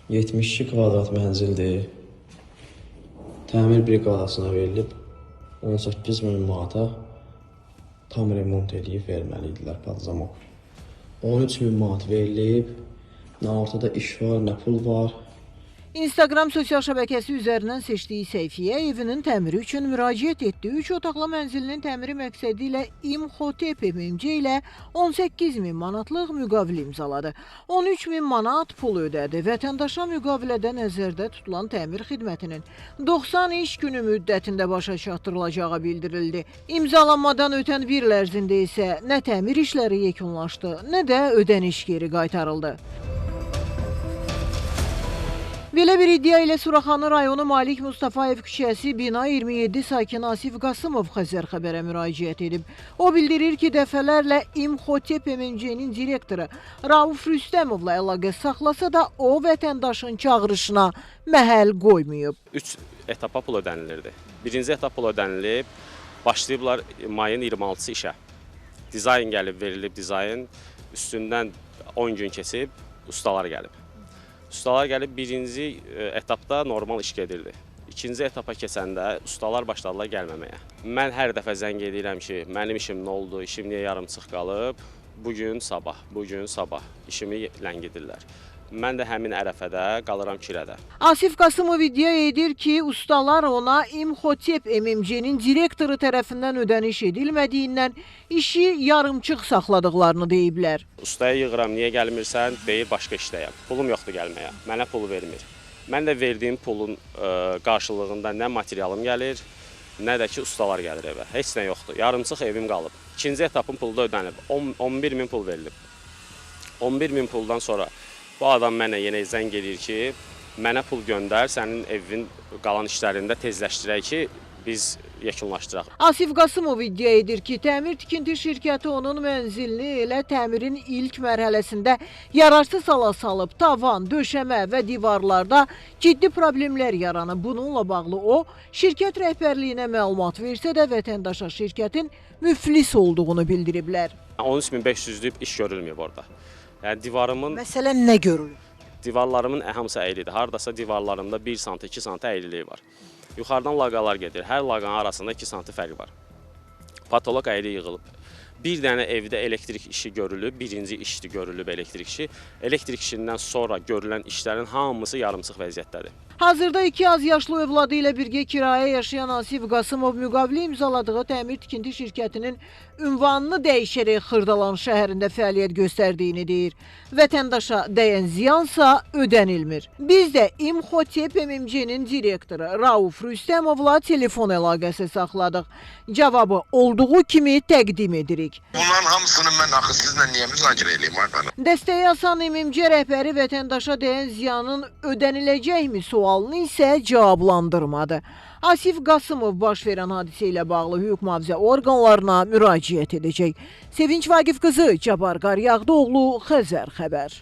72 kvadrat mənzildir. Təmir briqadasına verilib 18 min manata tam remont edib verməli idilər Podzamok. 13 min manat verilib. Nə ortada iş var, nə pul var. Instagram sosial şəbəkəsi üzərindən seçdiyi səhifəyə evinin təmiri üçün müraciət etdi. 3 otaqlı mənzilinin təmiri məqsədi ilə İmhotep MMC ilə 18 min manatlıq müqavilə imzaladı. 13 min manat pul ödədi. Vətəndaşa müqavilədə nəzərdə tutulan təmir xidmətinin 90 iş günü müddətində başa çatdırılacağı bildirildi. İmzalanmadan ötən bir il ərzində isə nə təmir işləri yekunlaşdı, nə də ödəniş geri qaytarıldı. Belə bir iddia ilə Suraxanı rayonu Malik Mustafayev küçəsi bina 27 sakini Asif Qasımov Xəzər xəbərə müraciət edib. O bildirir ki, dəfələrlə İmhotep MMC-nin direktoru Rauf Rüstəmovla əlaqə saxlasa da o vətəndaşın çağırışına məhəl qoymayıb. 3 etapa pul ödənilirdi. Birinci etap pul ödənilib, başlayıblar mayın 26-sı işə. Dizayn gəlib, verilib dizayn, üstündən 10 gün keçib, ustalar gəlib. Ustalar gəlib birinci etapda normal iş gedirdi. İkinci etapa keçəndə ustalar başladılar gəlməməyə. Mən hər dəfə zəng edirəm ki, mənim işim nə oldu, işim niyə yarımçıq qalıb, bugün sabah işimi ləngidirlər. Mən də həmin ərəfədə qalıram kirədə. Asif Qasımov iddia edir ki, ustalar ona İmhotep MMC-nin direktoru tərəfindən ödəniş edilmədiyindən işi yarımçıq saxladıqlarını deyiblər. Ustaya yığıram, niyə gəlmirsən? Deyir, başqa işdəyəm. Pulum yoxdur gəlməyə, mənə pul vermir. Mən də verdiyim pulun qarşılığında nə materialım gəlir, nə də ki, ustalar gəlir evə. Heç nə yoxdur, yarımçıq evim qalıb. İkinci etapın pulu da ödənib, 11 min pul verilib. 11 min puldan sonra bu adam mənə yenə zəng edir ki, mənə pul göndər, sənin evin qalan işlərində tezləşdirək ki, biz yekunlaşdıraq. Asif Qasımov iddia edir ki, təmir tikinti şirkəti onun mənzilini elə təmirin ilk mərhələsində yararsız hala salıb, tavan, döşəmə və divarlarda ciddi problemlər yaranıb. Bununla bağlı o, şirkət rəhbərliyinə məlumat versə də vətəndaşa şirkətin müflis olduğunu bildiriblər. 13.500'lük iş görülməyib orada. Yəni divarımın... Məsələn, nə görülür? Divarlarımın hamısı əylidir. Hardasa divarlarımda 1 sant, 2 sant əyliliyi var. Yuxarıdan laqalar gedir. Hər laqanın arasında 2 sant fərq var. Patolog əyli yığılıb. Bir dənə evdə elektrik işi görülüb, birinci işdi görülüb elektrik işi. Elektrik işindən sonra görülən işlərin hamısı yarımçıq vəziyyətdədir. Hazırda 2 az yaşlı övladı ilə birgə kiraya yaşayan Asif Qasımov müqavilə imzaladığı təmir tikinti şirkətinin ünvanını dəyişərək Xırdalan şəhərində fəaliyyət göstərdiyini deyir. Vətəndaşa dəyən ziyansa ödənilmir. Biz də İmhotep MMC-nin direktoru Rauf Rüstəmovla telefon əlaqəsi saxladıq. Cavabı olduğu kimi təqdim edirik. Bunların hamısını mən axı sizlə niyə müzakirə edeyim arqanı? Dəstəyə asan MMC rəhbəri vətəndaşa dəyən ziyanın ödəniləcəkmi sualını isə cavablandırmadı. Asif Qasımov baş verən hadisə ilə bağlı hüquq mühafizə orqanlarına müraciət edəcək. Sevinç Vaqif qızı, Cabar Qaryağdıoğlu, Xəzər xəbər.